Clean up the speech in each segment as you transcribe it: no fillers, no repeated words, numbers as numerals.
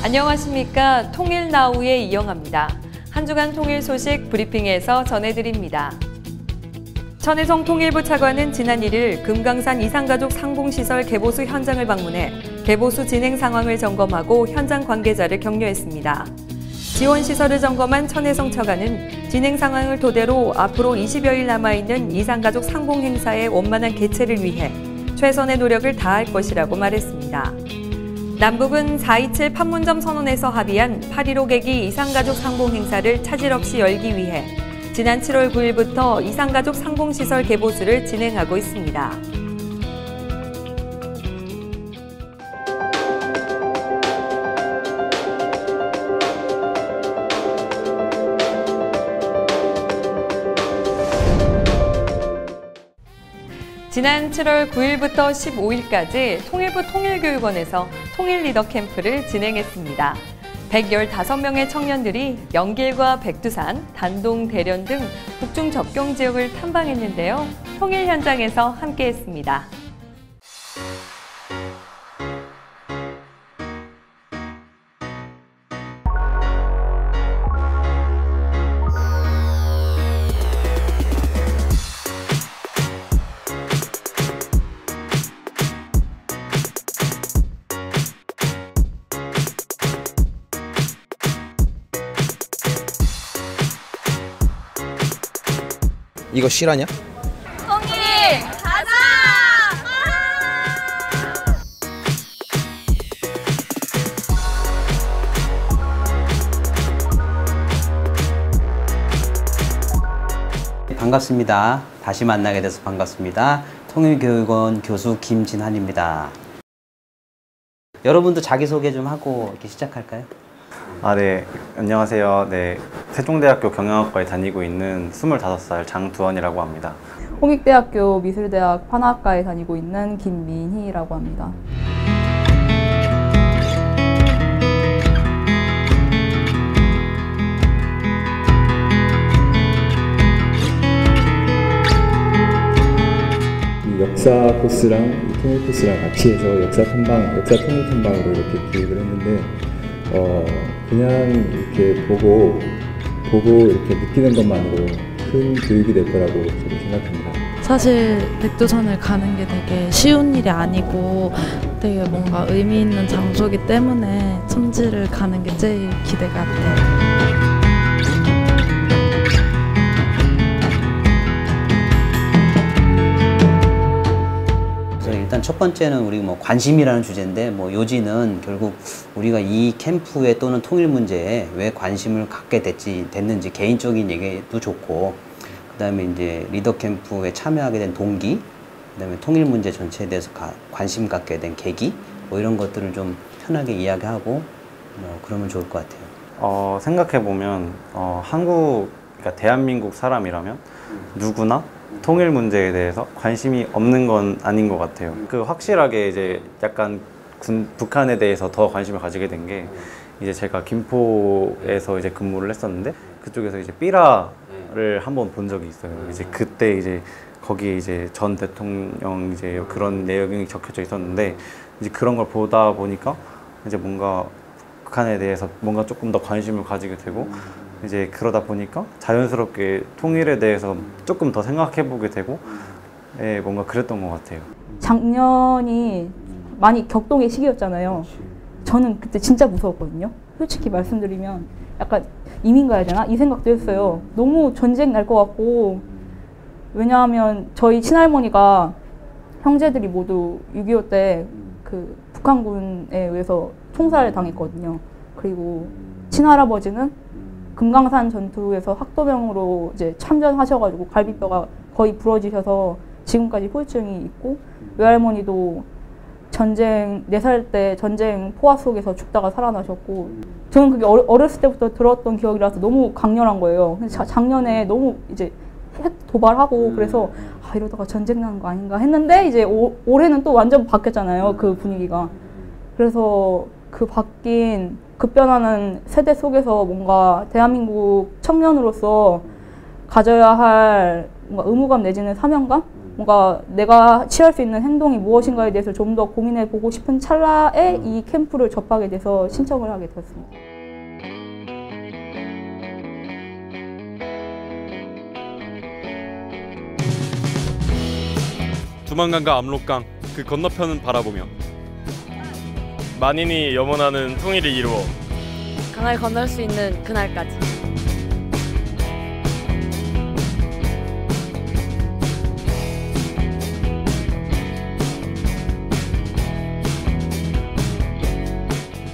안녕하십니까. 통일나우의 이영아입니다. 한 주간 통일 소식 브리핑에서 전해드립니다. 천혜성 통일부 차관은 지난 1일 금강산 이산가족 상봉시설 개보수 현장을 방문해 개보수 진행 상황을 점검하고 현장 관계자를 격려했습니다. 지원시설을 점검한 천혜성 차관은 진행 상황을 토대로 앞으로 20여일 남아있는 이산가족 상봉 행사의 원만한 개최를 위해 최선의 노력을 다할 것이라고 말했습니다. 남북은 4.27 판문점 선언에서 합의한 8.15 계기 이산가족 상봉 행사를 차질 없이 열기 위해 지난 7월 9일부터 이산가족 상봉시설 개보수를 진행하고 있습니다. 지난 7월 9일부터 15일까지 통일부 통일교육원에서 통일리더 캠프를 진행했습니다. 115명의 청년들이 영길과 백두산, 단동, 대련 등 북중 접경 지역을 탐방했는데요. 통일 현장에서 함께했습니다. 이거 실화냐? 통일 가자! 반갑습니다. 다시 만나게 돼서 반갑습니다. 통일교육원 교수 김진환입니다. 여러분도 자기소개 좀 하고 이렇게 시작할까요? 네. 안녕하세요. 네. 세종대학교 경영학과에 다니고 있는 25살 장두원이라고 합니다. 홍익대학교 미술대학 판화학과에 다니고 있는 김민희라고 합니다. 역사 코스랑 통일 코스랑 같이 해서 역사 통일 탐방으로 이렇게 기획을 했는데 그냥 이렇게 보고 이렇게 느끼는 것만으로 큰 교육이 될 거라고 저는 생각합니다. 사실 백두산을 가는 게 되게 쉬운 일이 아니고 되게 뭔가 의미 있는 장소이기 때문에 첨지를 가는 게 제일 기대가 돼요. 일단 첫 번째는 우리 관심이라는 주제인데 요지는 결국 우리가 이 캠프에 또는 통일 문제에 왜 관심을 갖게 됐는지 개인적인 얘기도 좋고, 그다음에 이제 리더 캠프에 참여하게 된 동기, 그다음에 통일 문제 전체에 대해서 관심 갖게 된 계기, 이런 것들을 좀 편하게 이야기하고 그러면 좋을 것 같아요. 생각해 보면 그러니까 대한민국 사람이라면 누구나 통일 문제에 대해서 관심이 없는 건 아닌 것 같아요. 확실하게 이제 약간 북한에 대해서 더 관심을 가지게 된 게 이제 제가 김포에서 이제 근무를 했었는데 그쪽에서 이제 삐라를 한번 본 적이 있어요. 이제 그때 이제 거기에 이제 전 대통령 이제 그런 내용이 적혀져 있었는데 이제 그런 걸 보다 보니까 이제 뭔가 북한에 대해서 뭔가 조금 더 관심을 가지게 되고 이제 그러다 보니까 자연스럽게 통일에 대해서 조금 더 생각해 보게 되고 뭔가 그랬던 것 같아요. 작년이 많이 격동의 시기였잖아요. 저는 그때 진짜 무서웠거든요. 솔직히 말씀드리면 약간 이민 가야 되나? 이 생각도 했어요. 너무 전쟁 날 것 같고, 왜냐하면 저희 친할머니가 형제들이 모두 6.25 때 그 북한군에 의해서 총살 당했거든요. 그리고 친할아버지는 금강산 전투에서 학도병으로 이제 참전하셔가지고 갈비뼈가 거의 부러지셔서 지금까지 후유증이 있고, 외할머니도 전쟁 4살 때 전쟁 포화 속에서 죽다가 살아나셨고, 저는 그게 어렸을 때부터 들었던 기억이라서 너무 강렬한 거예요. 그래서 작년에 너무 이제 핵 도발하고 그래서 이러다가 전쟁 나는 거 아닌가 했는데 이제 올해는 또 완전 바뀌었잖아요. 그 분위기가. 그래서 그 바뀐 급변하는 세대 속에서 뭔가 대한민국 청년으로서 가져야 할 뭔가 의무감 내지는 사명감? 뭔가 내가 취할 수 있는 행동이 무엇인가에 대해서 좀 더 고민해보고 싶은 찰나에 이 캠프를 접하게 돼서 신청을 하게 되었습니다. 두만강과 압록강 그 건너편은 바라보며 만인이 염원하는 통일을 이루어 강을 건널 수 있는 그날까지.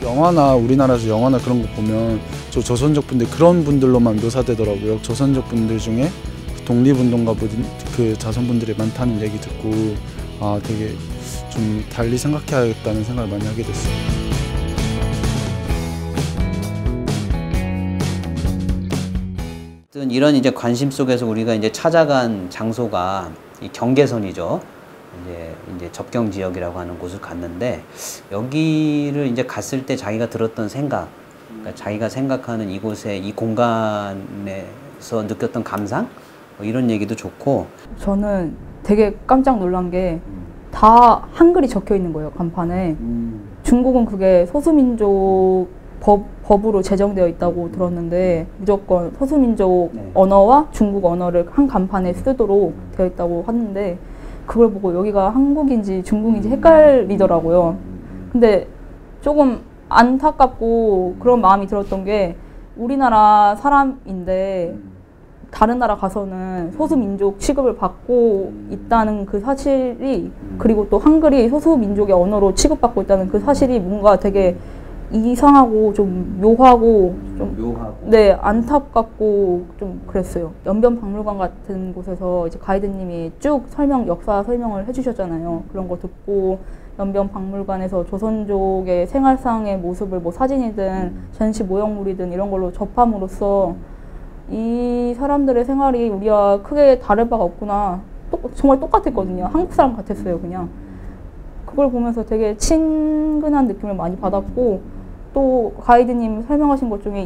영화나 우리나라에서 영화나 그런 거 보면 저 조선족 분들 그런 분들로만 묘사되더라고요. 조선족 분들 중에 독립운동가 그 자손분들이 많다는 얘기 듣고 아 되게 좀 달리 생각해야겠다는 생각을 많이 하게 됐어요. 이런 이제 관심 속에서 우리가 이제 찾아간 장소가 이 경계선이죠. 이제 접경 지역이라고 하는 곳을 갔는데 여기를 이제 갔을 때 자기가 들었던 생각, 그러니까 자기가 생각하는 이곳에 이 공간에서 느꼈던 감상 뭐 이런 얘기도 좋고. 저는 되게 깜짝 놀란 게 다 한글이 적혀 있는 거예요, 간판에. 중국은 그게 소수민족 법으로 제정되어 있다고 들었는데 무조건 소수민족 언어와 중국 언어를 한 간판에 쓰도록 되어 있다고 하는데 그걸 보고 여기가 한국인지 중국인지 헷갈리더라고요. 근데 조금 안타깝고 그런 마음이 들었던 게 우리나라 사람인데 다른 나라 가서는 소수민족 취급을 받고 있다는 그 사실이 그리고 또 한글이 소수민족의 언어로 취급받고 있다는 그 사실이 뭔가 되게 이상하고 좀 묘하고 네, 안타깝고 좀 그랬어요. 연변박물관 같은 곳에서 이제 가이드님이 쭉 역사 설명을 해주셨잖아요. 그런 거 듣고 연변박물관에서 조선족의 생활상의 모습을 뭐 사진이든 전시 모형물이든 이런 걸로 접함으로써 이 사람들의 생활이 우리와 크게 다를 바가 없구나. 정말 똑같았거든요. 한국 사람 같았어요, 그냥. 그걸 보면서 되게 친근한 느낌을 많이 받았고 또 가이드님 설명하신 것 중에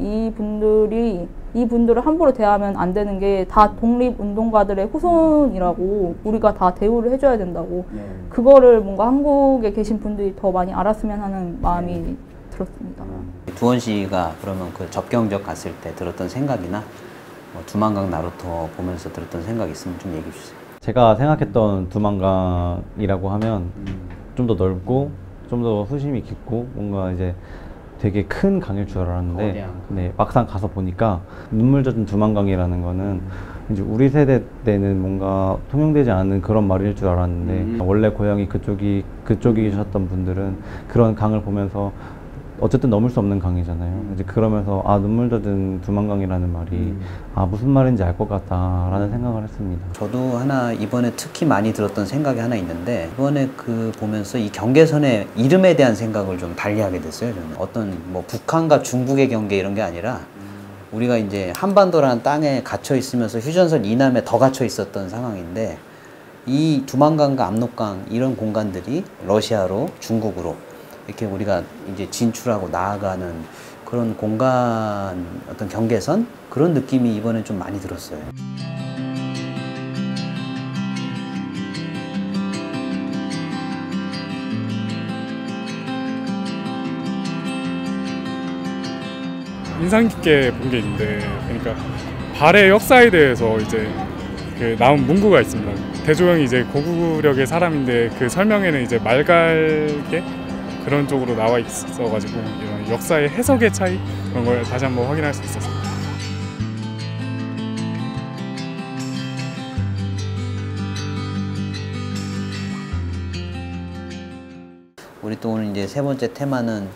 이분들을 함부로 대하면 안 되는 게 다 독립운동가들의 후손이라고 우리가 다 대우를 해줘야 된다고 그거를 뭔가 한국에 계신 분들이 더 많이 알았으면 하는 마음이 들었습니다. 두원 씨가 그러면 그 접경지역 갔을 때 들었던 생각이나 뭐 두만강 나루터 보면서 들었던 생각 있으면 좀 얘기해 주세요. 제가 생각했던 두만강이라고 하면 좀 더 넓고 좀 더 수심이 깊고 뭔가 이제 되게 큰 강일 줄 알았는데 네, 막상 가서 보니까 눈물 젖은 두만강이라는 거는 이제 우리 세대 때는 뭔가 통용되지 않는 그런 말일 줄 알았는데 원래 고향이 그쪽이셨던 분들은 그런 강을 보면서 어쨌든 넘을 수 없는 강이잖아요. 이제 그러면서 아 눈물 젖은 두만강이라는 말이 아 무슨 말인지 알 것 같다라는 생각을 했습니다. 저도 하나 이번에 특히 많이 들었던 생각이 하나 있는데 이번에 그 보면서 이 경계선의 이름에 대한 생각을 좀 달리하게 됐어요. 저는 어떤 뭐 북한과 중국의 경계 이런 게 아니라 우리가 이제 한반도라는 땅에 갇혀 있으면서 휴전선 이남에 더 갇혀 있었던 상황인데 이 두만강과 압록강 이런 공간들이 러시아로 중국으로 이렇게 우리가 이제 진출하고 나아가는 그런 공간 어떤 경계선 그런 느낌이 이번에 좀 많이 들었어요. 인상 깊게 본 게 있는데 그러니까 발의 역사에 대해서 이제 그 나온 문구가 있습니다. 대조영이 이제 고구려의 사람인데 그 설명에는 이제 말갈게 그런 쪽으로 나와 있어가지고 이런 역사의 해석의 차이 그런 걸 다시 한번 확인할 수 있었어요. 우리 또 오늘 이제 세 번째 테마는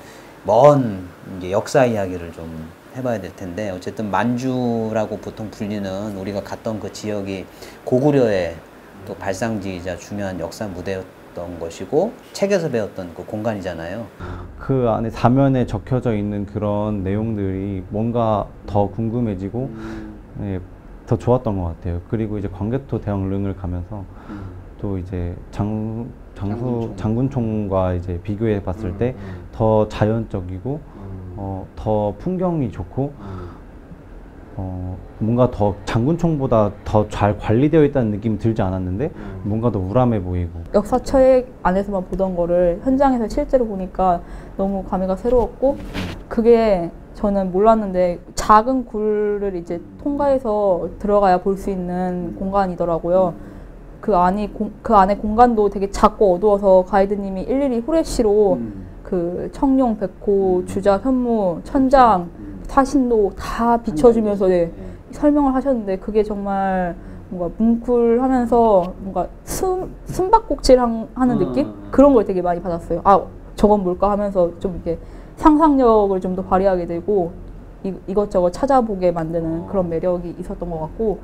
먼 이제 역사 이야기를 좀 해봐야 될 텐데 어쨌든 만주라고 보통 불리는 우리가 갔던 그 지역이 고구려의 또 발상지이자 중요한 역사 무대였던 것이고 책에서 배웠던 그 공간이잖아요. 그 안에 사면에 적혀져 있는 그런 내용들이 뭔가 더 궁금해지고 네, 더 좋았던 것 같아요. 그리고 이제 광개토 대왕릉을 가면서 또 이제 장군총과 이제 비교해 봤을 때 더 자연적이고 더 풍경이 좋고 뭔가 더 장군총보다 더 잘 관리되어 있다는 느낌이 들지 않았는데 뭔가 더 우람해 보이고. 역사책 안에서만 보던 거를 현장에서 실제로 보니까 너무 감회가 새로웠고, 그게 저는 몰랐는데 작은 굴을 이제 통과해서 들어가야 볼 수 있는 공간이더라고요. 그 안에 공간도 되게 작고 어두워서 가이드님이 일일이 후레쉬로 그 청룡, 백호, 주자, 현무, 천장, 사신도 다 비춰주면서 설명을 하셨는데, 그게 정말 뭔가 뭉클하면서 뭔가 숨바꼭질 하는 느낌? 그런 걸 되게 많이 받았어요. 아, 저건 뭘까 하면서 좀 이렇게 상상력을 좀 더 발휘하게 되고 이것저것 찾아보게 만드는 그런 매력이 있었던 것 같고,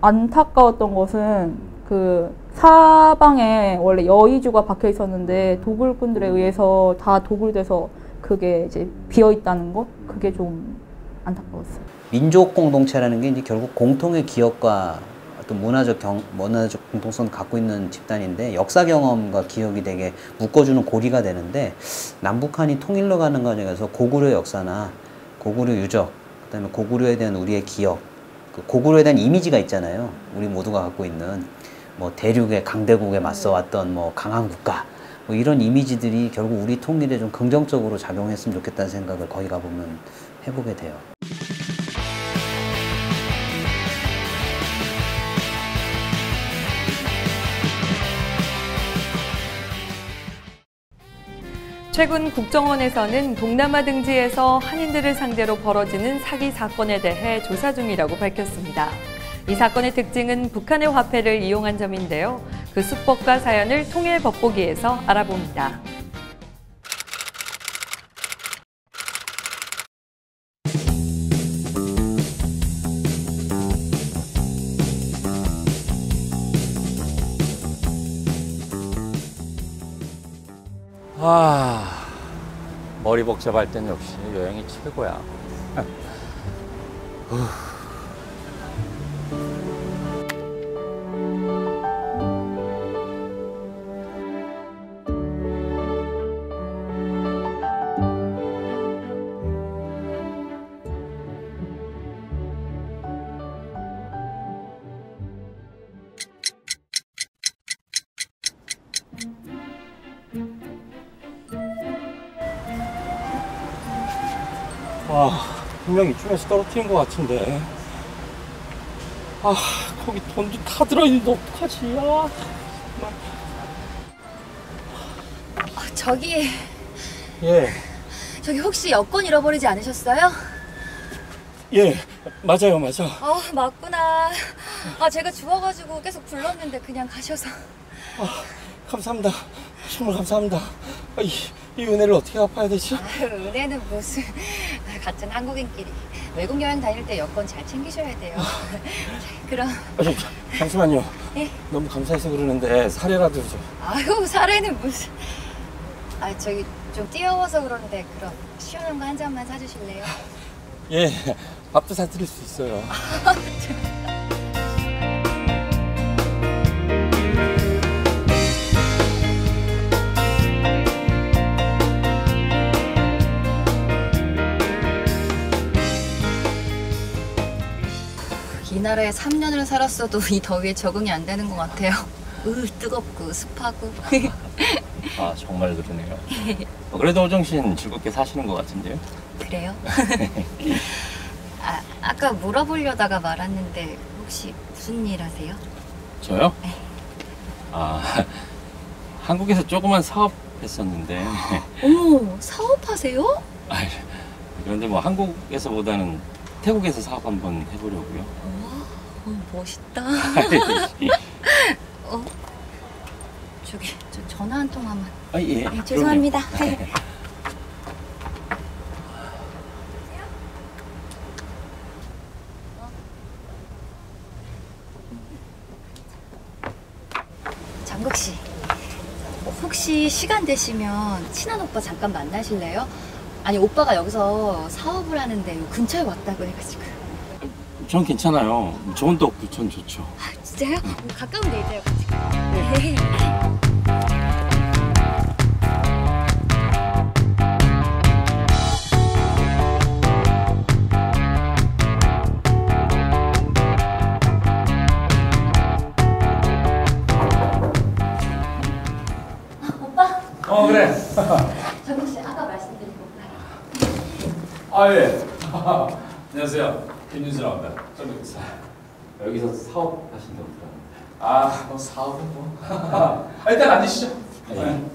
안타까웠던 것은 그 사방에 원래 여의주가 박혀 있었는데 도굴꾼들에 의해서 다 도굴돼서 그게 이제 비어 있다는 거, 그게 좀 안타까웠어요. 민족 공동체라는 게 이제 결국 공통의 기억과 어떤 문화적 공통성을 갖고 있는 집단인데, 역사 경험과 기억이 되게 묶어주는 고리가 되는데, 남북한이 통일로 가는 과정에서 고구려 역사나 고구려 유적, 그다음에 고구려에 대한 우리의 기억, 그 고구려에 대한 이미지가 있잖아요. 우리 모두가 갖고 있는 뭐 대륙의 강대국에 맞서왔던 뭐 강한 국가, 뭐 이런 이미지들이 결국 우리 통일에 좀 긍정적으로 작용했으면 좋겠다는 생각을 거기 가보면 해보게 돼요. 최근 국정원에서는 동남아 등지에서 한인들을 상대로 벌어지는 사기 사건에 대해 조사 중이라고 밝혔습니다. 이 사건의 특징은 북한의 화폐를 이용한 점인데요. 그 수법과 사연을 통일 법보기에서 알아봅니다. 머리 복잡할 땐 역시 여행이 최고야. 분명 이쯤에서 떨어뜨린 것 같은데. 거기 돈도 다 들어있는데 어떡하지? 저기. 예. 저기 혹시 여권 잃어버리지 않으셨어요? 예, 맞아요. 맞구나. 제가 주워가지고 계속 불렀는데 그냥 가셔서. 감사합니다. 정말 감사합니다. 이 은혜를 어떻게 갚아야 되지? 은혜는 무슨. 같은 한국인끼리 외국 여행 다닐 때 여권 잘 챙기셔야 돼요. 그럼. 잠시만요. 예? 너무 감사해서 그러는데 사례라도 좀. 아유, 사례는 무슨. 저기 좀 띄워서 그러는데 그럼 시원한 거 한 잔만 사주실래요? 예, 밥도 사드릴 수 있어요. 이 나라에 3년을 살았어도 이 더위에 적응이 안 되는 것 같아요. 뜨겁고 습하고. 정말 그러네요. 그래도 호정씨는 즐겁게 사시는 것 같은데요? 그래요? 아까 물어보려다가 말았는데 혹시 무슨 일 하세요? 저요? 네. 한국에서 조그만 사업 했었는데. 어머, 사업하세요? 그런데 뭐 한국에서보다는 태국에서 사업 한번 해보려고요. 멋있다. 저기 저 전화 한 통화만. 예. 네, 죄송합니다. 장국 씨, 혹시 시간 되시면 친한 오빠 잠깐 만나실래요? 아니, 오빠가 여기서 사업을 하는데 요 근처에 왔다고 해가지고. 전 괜찮아요. 좋은 데 없고 전 좋죠. 진짜요? 가까운 데 있어요. 네. 아 예. 안녕하세요. 김윤수라고 합니다. 전국사. 여기서 사업 하신다고 들었는데. 아, 뭐 사업은 뭐. 일단 앉으시죠. 네.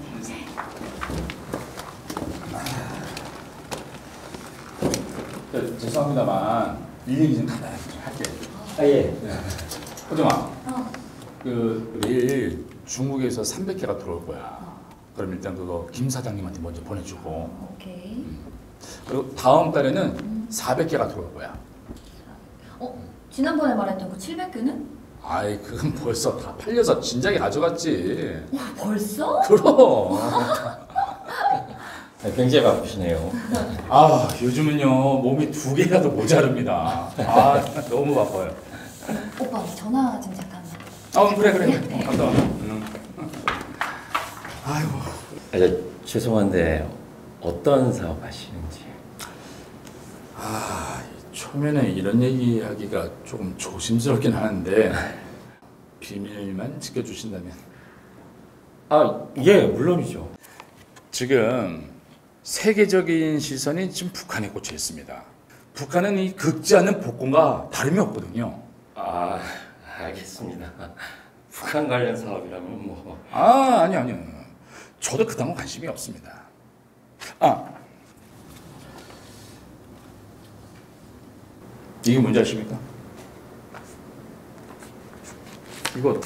죄송합니다만 일일이 좀 간단하게 좀 할게요. 아 예. 네. 호정아. 그 내일 중국에서 300개가 들어올 거야. 그럼 일단 그거 김 사장님한테 먼저 보내주고. 오케이. 그리고 다음 달에는 400개가 들어올 거야. 지난번에 말했던 그 700개는? 아이 그건 벌써 다 팔려서 진작에 가져갔지. 벌써? 그럼. 굉장히 바쁘시네요. 아 요즘은요 몸이 2개라도 모자릅니다. 아 너무 바빠요. 오빠 전화 좀 잠깐만. 그래. 갔다 와. 아이고. 죄송한데 어떤 사업 하시는지. 초면에 이런 얘기하기가 조금 조심스럽긴 하는데 비밀만 지켜주신다면. 예, 물론이죠. 지금 세계적인 시선이 지금 북한에 꽂혀 있습니다. 북한은 이 긁지 않는 복권과 다름이 없거든요. 알겠습니다. 북한 관련 사업이라면 뭐. 아니요. 저도 그딴 건 관심이 없습니다. 이게 뭔지 아십니까? 이거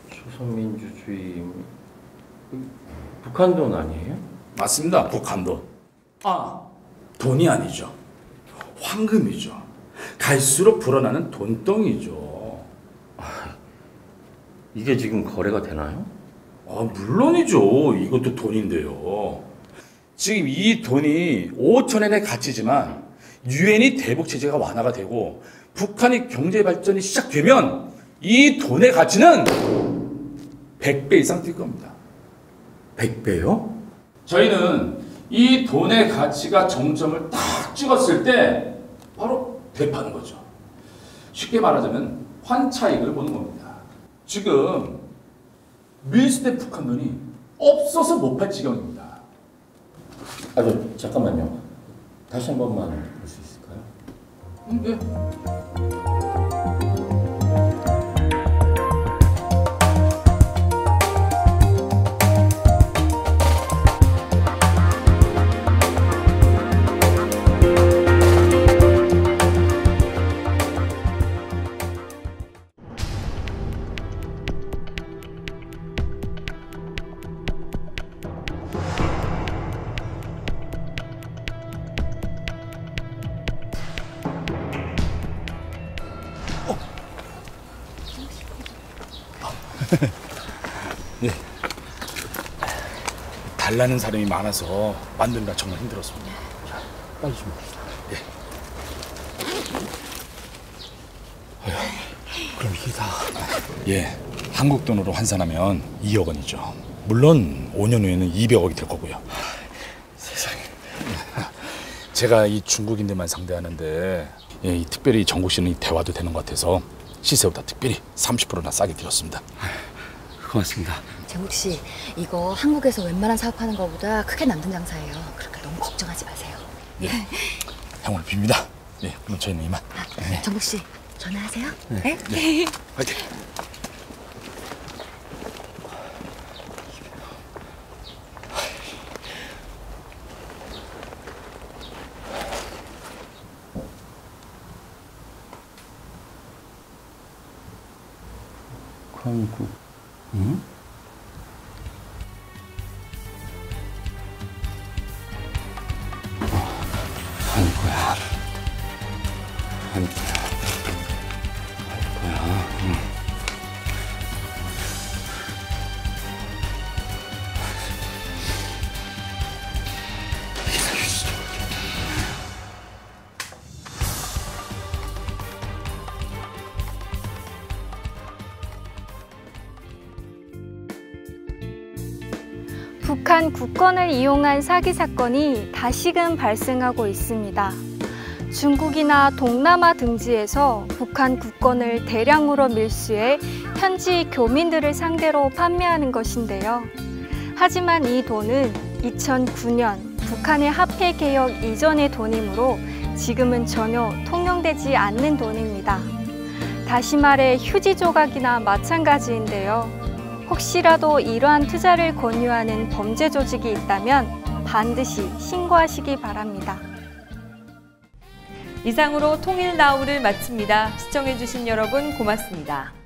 조선민주주의 북한 돈 아니에요? 맞습니다. 북한 돈. 돈이 아니죠. 황금이죠. 갈수록 불어나는 돈덩이죠. 이게 지금 거래가 되나요? 물론이죠. 이것도 돈인데요. 지금 이 돈이 5천엔의 가치지만 유엔이 대북 제재가 완화가 되고 북한이 경제 발전이 시작되면 이 돈의 가치는 100배 이상 뛸 겁니다. 100배요? 저희는 이 돈의 가치가 정점을 딱 찍었을 때 바로 되파는 거죠. 쉽게 말하자면 환차익을 보는 겁니다. 지금 밀수된 북한 돈이 없어서 못 팔 지경입니다. 잠깐만요. 다시 한 번만 볼 수 있을까요? 네. 네. 달라는 사람이 많아서 만드느라 정말 힘들었습니다. 빨리 좀. 그럼 이게 다. 예. 한국 돈으로 환산하면 2억 원이죠. 물론 5년 후에는 200억이 될 거고요. 세상에. 제가 이 중국인들만 상대하는데 이 특별히 정국 씨는 이 대화도 되는 것 같아서 시세보다 특별히 30%나 싸게 드렸습니다. 고맙습니다. 정국 씨, 이거 한국에서 웬만한 사업하는 것보다 크게 남는 장사예요. 그러니까 너무 걱정하지 마세요. 네. 행운을 빕니다. 네, 그럼 저희는 이만. 네. 정국 씨, 전화하세요. 네. 네. 화이팅. 한국. 응? 한국야. 한국야. 한국야. 응. 북한 국권을 이용한 사기 사건이 다시금 발생하고 있습니다. 중국이나 동남아 등지에서 북한 국권을 대량으로 밀수해 현지 교민들을 상대로 판매하는 것인데요. 하지만 이 돈은 2009년 북한의 화폐 개혁 이전의 돈이므로 지금은 전혀 통용되지 않는 돈입니다. 다시 말해 휴지 조각이나 마찬가지인데요. 혹시라도 이러한 투자를 권유하는 범죄 조직이 있다면 반드시 신고하시기 바랍니다. 이상으로 통일나우를 마칩니다. 시청해주신 여러분 고맙습니다.